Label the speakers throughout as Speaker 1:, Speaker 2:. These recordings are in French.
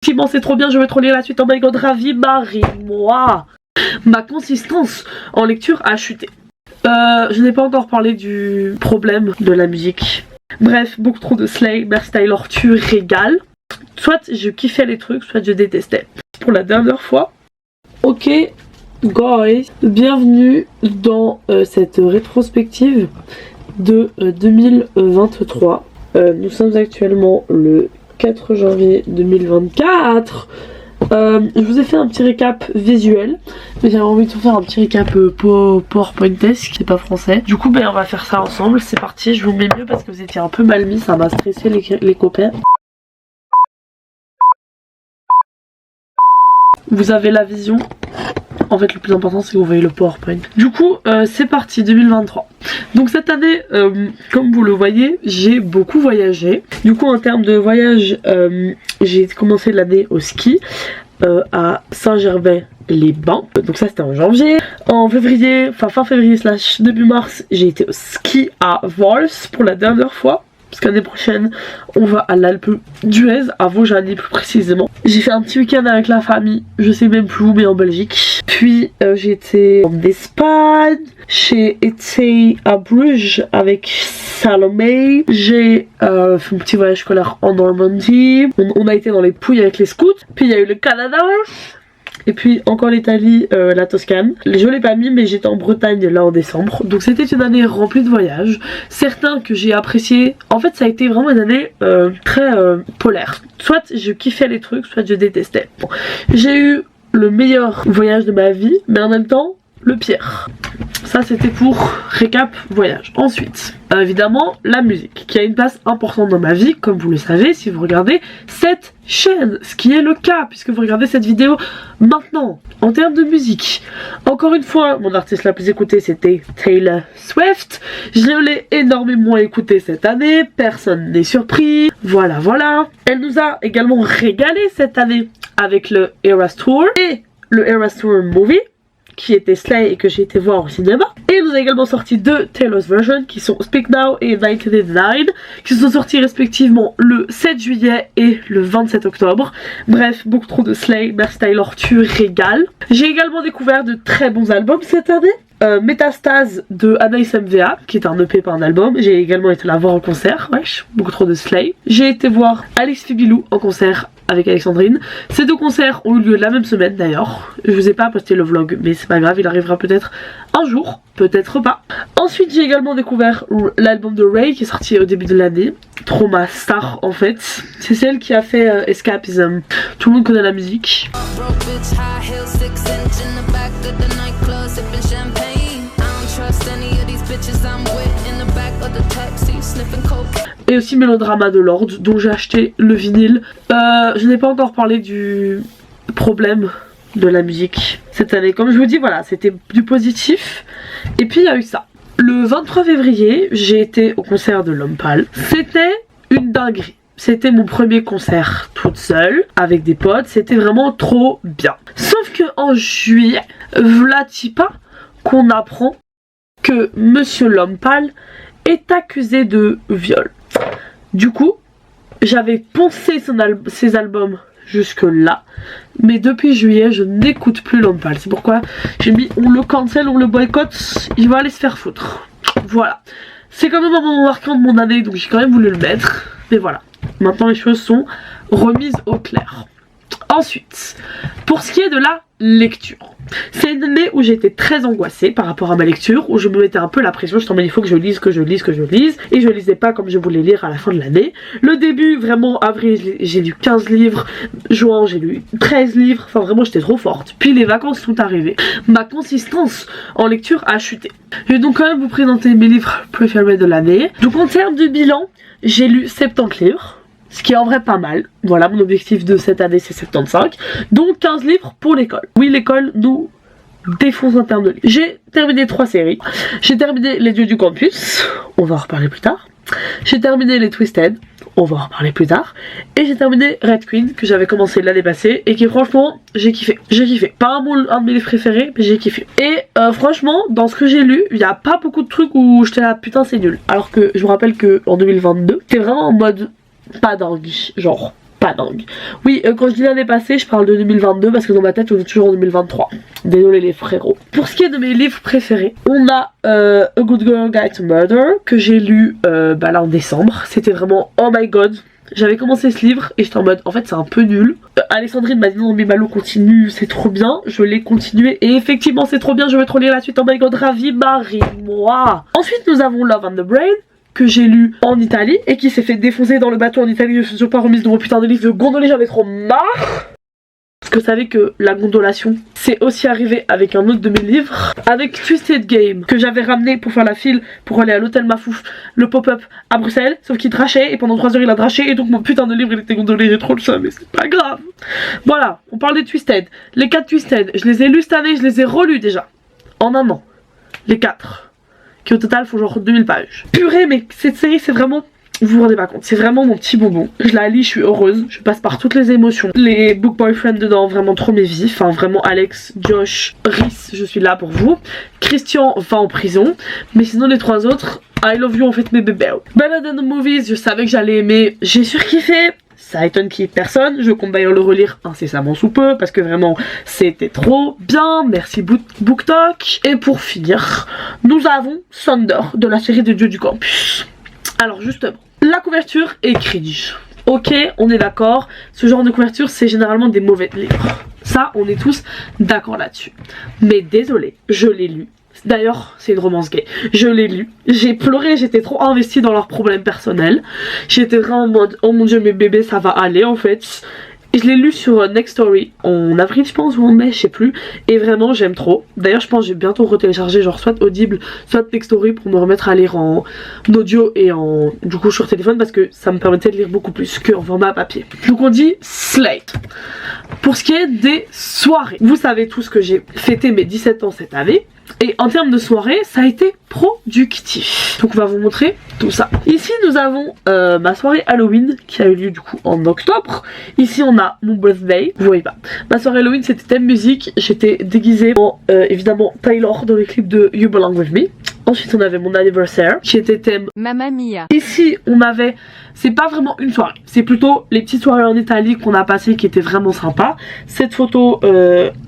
Speaker 1: Effectivement, c'est trop bien, je vais trop lire la suite. Oh my god, ravi, Marie-moi. Ma consistance en lecture a chuté. Je n'ai pas encore parlé du problème de la musique. Bref, beaucoup trop de Slay. Merci Taylor, tu régales. Soit je kiffais les trucs, soit je détestais. Pour la dernière fois. Ok, guys, bienvenue dans cette rétrospective de 2023. Nous sommes actuellement le 4 janvier 2024. Je vous ai fait un petit récap visuel, mais j'avais envie de vous faire un petit récap PowerPointesque, c'est pas français. Du coup, on va faire ça ensemble. C'est parti, je vous mets mieux parce que vous étiez un peu mal mis, ça m'a stressé les copains. Vous avez la vision. En fait, le plus important, c'est que vous voyez le PowerPoint. Du coup, c'est parti, 2023. Donc cette année, comme vous le voyez, j'ai beaucoup voyagé. Du coup, en termes de voyage, j'ai commencé l'année au ski à Saint-Gervais-les-Bains. Donc ça, c'était en janvier. En février, enfin fin février / début mars, j'ai été au ski à Vals pour la dernière fois. Parce qu'année prochaine, on va à l'Alpe d'Huez, à Vaujany plus précisément. J'ai fait un petit week-end avec la famille, je sais même plus où, mais en Belgique. Puis j'ai été en Espagne, j'ai été à Bruges avec Salomé. J'ai fait un petit voyage scolaire en Normandie. On a été dans les Pouilles avec les scouts. Puis il y a eu le Canada. Et puis encore l'Italie, la Toscane. Je l'ai pas mis, mais j'étais en Bretagne là en décembre. Donc c'était une année remplie de voyages. Certains que j'ai appréciés. En fait ça a été vraiment une année très polaire. Soit je kiffais les trucs, soit je détestais. Bon. J'ai eu le meilleur voyage de ma vie, mais en même temps le pire. Ça c'était pour récap voyage. Ensuite, évidemment la musique qui a une place importante dans ma vie, comme vous le savez si vous regardez cette chaîne, ce qui est le cas puisque vous regardez cette vidéo maintenant. En termes de musique, encore une fois, mon artiste la plus écoutée c'était Taylor Swift. Je l'ai énormément écoutée cette année, personne n'est surpris. Voilà. Elle nous a également régalé cette année avec le Eras Tour et le Eras Tour Movie, qui était Slay et que j'ai été voir au cinéma. Et il nous a également sorti deux Taylor's Version qui sont Speak Now et 1989 qui sont sortis respectivement le 7 juillet et le 27 octobre. Bref, beaucoup trop de Slay. Merci Taylor, tu régales. J'ai également découvert de très bons albums cette année. Métastase de Anaïs MVA qui est un EP pas un album. J'ai également été la voir en concert. Wesh, beaucoup trop de Slay. J'ai été voir Alice Fibilou en concert avec Alexandrine. Ces deux concerts ont eu lieu la même semaine d'ailleurs. Je vous ai pas posté le vlog, mais c'est pas grave, il arrivera peut-être un jour, peut-être pas. Ensuite j'ai également découvert l'album de Ray qui est sorti au début de l'année. Trauma Star en fait. C'est celle qui a fait Escapism. Tout le monde connaît la musique. Et aussi Mélodrama de Lorde, dont j'ai acheté le vinyle. Je n'ai pas encore parlé du problème de la musique cette année. Comme je vous dis, voilà, c'était du positif. Et puis il y a eu ça. Le 23 février, j'ai été au concert de L'Homme Pâle. C'était une dinguerie. C'était mon premier concert toute seule, avec des potes. C'était vraiment trop bien. Sauf que en juillet, v'là-t-il pas qu'on apprend que Monsieur L'Homme Pâle est accusé de viol. Du coup, j'avais poncé ses albums jusque là, mais depuis juillet, je n'écoute plus L'Homme Pâle. C'est pourquoi j'ai mis on le cancel, on le boycotte, il va aller se faire foutre. Voilà. C'est quand même un moment marquant de mon année, donc j'ai quand même voulu le mettre. Mais voilà. Maintenant, les choses sont remises au clair. Ensuite, pour ce qui est de la lecture, c'est une année où j'étais très angoissée par rapport à ma lecture, où je me mettais un peu la pression, je il faut que je lise, et je lisais pas comme je voulais lire à la fin de l'année. Le début, vraiment, avril, j'ai lu 15 livres, juin, j'ai lu 13 livres, enfin vraiment j'étais trop forte. Puis les vacances sont arrivées, ma consistance en lecture a chuté. Je vais donc quand même vous présenter mes livres préférés de l'année. Donc en termes de bilan, j'ai lu 70 livres. Ce qui est en vrai pas mal. Voilà, mon objectif de cette année c'est 75. Donc 15 livres pour l'école. Oui, l'école nous défonce en termes de livres. J'ai terminé 3 séries. J'ai terminé Les Dieux du Campus. On va en reparler plus tard. J'ai terminé les Twisted. On va en reparler plus tard. Et j'ai terminé Red Queen que j'avais commencé l'année passée. Et qui franchement j'ai kiffé. J'ai kiffé. Pas un de mes livres préférés, mais j'ai kiffé. Et franchement, dans ce que j'ai lu, il n'y a pas beaucoup de trucs où j'étais là putain c'est nul. Alors que je me rappelle que en 2022, c'était vraiment en mode pas dingue, genre pas dingue. Oui, quand je dis l'année passée, je parle de 2022 parce que dans ma tête, on est toujours en 2023. Désolé les frérots. Pour ce qui est de mes livres préférés, on a A Good Girl Guide to Murder que j'ai lu là en décembre. C'était vraiment oh my god. J'avais commencé ce livre et j'étais en mode en fait c'est un peu nul. Alexandrine m'a dit non mais Malou continue, c'est trop bien. Je l'ai continué et effectivement c'est trop bien, je veux trop lire la suite. Oh my god, ravi Marie-moi. Ensuite nous avons Love and the Brain que j'ai lu en Italie et qui s'est fait défoncer dans le bateau en Italie. Je suis toujours pas remise de mon putain de livre de gondoler, j'avais trop marre. Parce que vous savez que la gondolation c'est aussi arrivé avec un autre de mes livres, avec Twisted Game que j'avais ramené pour faire la file pour aller à l'hôtel Mafouf, le pop-up à Bruxelles, sauf qu'il drachait et pendant 3 heures il a draché et donc mon putain de livre il était gondolé, j'ai trop le seum mais c'est pas grave. Voilà, on parle des Twisted, les 4 Twisted, je les ai lus cette année, je les ai relus déjà, en un an, les 4. Qui au total font genre 2000 pages. Purée, mais cette série c'est vraiment... Vous vous rendez pas compte, c'est vraiment mon petit bonbon. Je la lis, je suis heureuse, je passe par toutes les émotions. Les book boyfriend dedans, vraiment trop mes vies. Enfin vraiment Alex, Josh, Rhys, je suis là pour vous. Christian va en prison. Mais sinon les 3 autres, I love you en fait mes bébés. Better Than the Movies, je savais que j'allais aimer, j'ai surkiffé. Ça étonne qui personne, je compte d'ailleurs le relire incessamment sous peu parce que vraiment c'était trop bien, merci BookTok. Et pour finir, nous avons Thunder de la série des Dieux du Campus. Alors justement, la couverture est cringe. Ok, on est d'accord, ce genre de couverture c'est généralement des mauvais livres. Ça, on est tous d'accord là-dessus. Mais désolé, je l'ai lu. D'ailleurs, c'est une romance gay. Je l'ai lu, j'ai pleuré, j'étais trop investie dans leurs problèmes personnels. J'étais vraiment en mode, oh mon dieu, mes bébés, ça va aller en fait. Et je l'ai lu sur Next Story en avril je pense ou en mai, je sais plus. Et vraiment j'aime trop. D'ailleurs je pense que j'ai bientôt retéléchargé genre soit Audible, soit Next Story pour me remettre à lire en audio et en du coup sur téléphone parce que ça me permettait de lire beaucoup plus qu'en format papier. Donc on dit Slate. Pour ce qui est des soirées, vous savez tous que j'ai fêté mes 17 ans cette année. Et en termes de soirée, ça a été productif. Donc on va vous montrer tout ça. Ici nous avons ma soirée Halloween qui a eu lieu du coup en octobre. Ici on a mon birthday, vous voyez pas. Ma soirée Halloween c'était thème musique. J'étais déguisée en évidemment Taylor dans le clip de You Belong With Me. Ensuite on avait mon anniversaire qui était thème Mamma Mia. Ici on avait, c'est pas vraiment une soirée, c'est plutôt les petites soirées en Italie qu'on a passées qui étaient vraiment sympas. Cette photo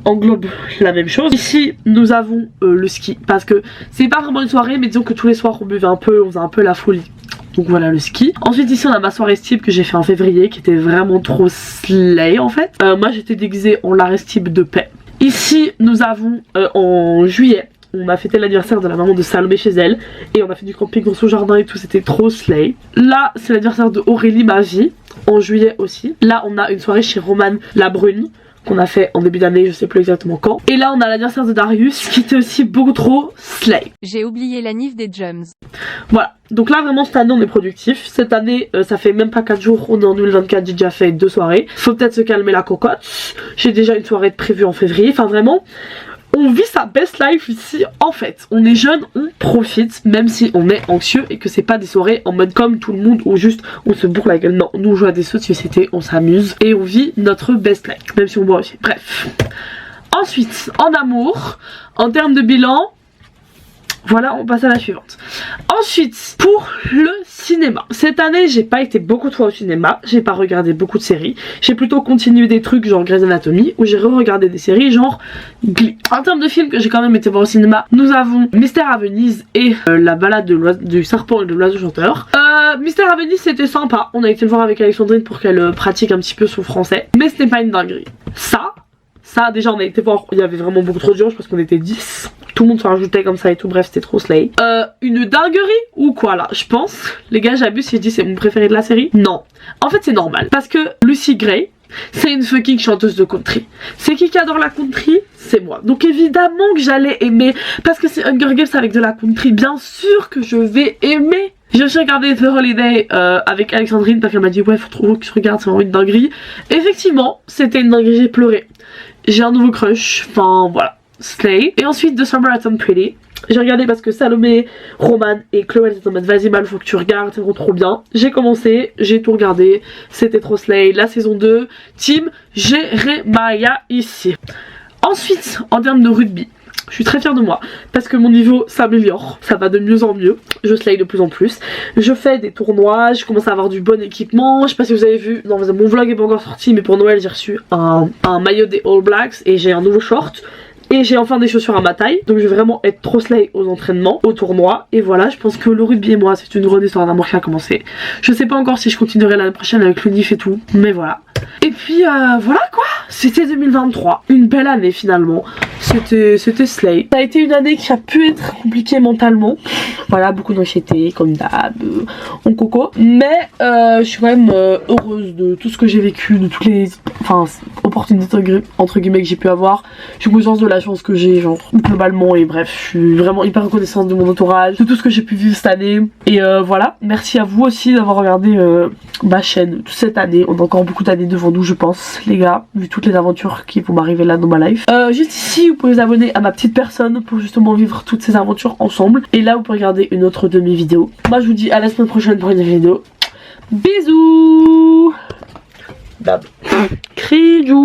Speaker 1: englobe la même chose. Ici nous avons le ski parce que c'est pas vraiment une soirée mais disons que tous les soirs on buvait un peu, on faisait un peu la folie. Donc voilà le ski. Ensuite ici on a ma soirée Stib que j'ai fait en février qui était vraiment trop slay en fait. Moi j'étais déguisée en Lara Stib de paix. Ici nous avons en juillet, on a fêté l'anniversaire de la maman de Salomé chez elle et on a fait du camping dans son jardin et tout, c'était trop slay. Là c'est l'anniversaire de Aurélie ma vie en juillet aussi. Là on a une soirée chez Romane la Brune qu'on a fait en début d'année, je sais plus exactement quand. Et là on a l'anniversaire de Darius qui était aussi beaucoup trop slay.
Speaker 2: J'ai oublié la nif des Jums.
Speaker 1: Voilà, donc là vraiment cette année on est productif. Cette année ça fait même pas 4 jours, on est en 2024, j'ai déjà fait 2 soirées. Faut peut-être se calmer la cocotte. J'ai déjà une soirée de prévue en février, enfin vraiment on vit sa best life ici en fait. On est jeune, on profite même si on est anxieux et que c'est pas des soirées en mode comme tout le monde où juste on se bourre la gueule. Non, nous on joue à des sauts de société, on s'amuse et on vit notre best life même si on boit aussi. Bref. Ensuite, en amour, en termes de bilan, voilà, on passe à la suivante. Ensuite, pour le cinéma. Cette année, j'ai pas été beaucoup trop au cinéma. J'ai pas regardé beaucoup de séries. J'ai plutôt continué des trucs genre Grey's Anatomy, où j'ai re-regardé des séries genre Glee. En termes de films que j'ai quand même été voir au cinéma, nous avons Mystère à Venise et la balade du serpent et de l'oiseau chanteur. Mystère à Venise, c'était sympa. On a été le voir avec Alexandrine pour qu'elle pratique un petit peu son français. Mais ce n'est pas une dinguerie. Ça, déjà, on a été voir, il y avait vraiment beaucoup trop de gens, je pense qu'on était 10. Tout le monde se rajoutait comme ça et tout, bref, c'était trop slay. Une dinguerie ou quoi là? Je pense, les gars, j'abuse si je dis c'est mon préféré de la série. Non. En fait, c'est normal. Parce que Lucy Gray, c'est une fucking chanteuse de country. C'est qui adore la country? C'est moi. Donc évidemment que j'allais aimer. Parce que c'est Hunger Games avec de la country. Bien sûr que je vais aimer. J'ai aussi regardé The Holiday avec Alexandrine parce qu'elle m'a dit ouais faut trop que je regarde, c'est vraiment une dinguerie. Effectivement, c'était une dinguerie, j'ai pleuré. J'ai un nouveau crush, enfin voilà, slay. Et ensuite The Summer I Turned Pretty. J'ai regardé parce que Salomé, Roman et Chloé étaient en mode vas-y Mal, faut que tu regardes, c'est vraiment trop bien. J'ai commencé, j'ai tout regardé, c'était trop slay. La saison 2, Team Jeremiah ici. Ensuite, en termes de rugby, Je suis très fière de moi parce que mon niveau s'améliore, ça va de mieux en mieux, je slay de plus en plus. Je fais des tournois, je commence à avoir du bon équipement. Je sais pas si vous avez vu, non mon vlog est pas encore sorti, mais pour Noël j'ai reçu un maillot des All Blacks et j'ai un nouveau short. Et j'ai enfin des chaussures à ma taille, donc je vais vraiment être trop slay aux entraînements, au tournoi. Et voilà, je pense que le rugby et moi, c'est une grande histoire d'amour qui a commencé. Je sais pas encore si je continuerai l'année prochaine avec le NIF et tout, mais voilà. Et puis voilà quoi, c'était 2023, une belle année finalement. C'était slay. Ça a été une année qui a pu être compliquée mentalement. Voilà, beaucoup d'anxiété, comme d'hab, en coco. Mais je suis quand même heureuse de tout ce que j'ai vécu, de toutes les opportunités entre guillemets que j'ai pu avoir. J'ai conscience de la chance que j'ai, genre, globalement. Et bref, je suis vraiment hyper reconnaissante de mon entourage, de tout ce que j'ai pu vivre cette année. Et voilà, merci à vous aussi d'avoir regardé ma chaîne toute cette année. On a encore beaucoup d'années devant nous, je pense, les gars, vu toutes les aventures qui vont m'arriver là dans ma life. Juste ici, vous pouvez vous abonner à ma petite personne pour justement vivre toutes ces aventures ensemble. Et là, vous pouvez regarder une autre de mes vidéos. Moi, je vous dis à la semaine prochaine pour une vidéo. Bisous. Dab. Crijou.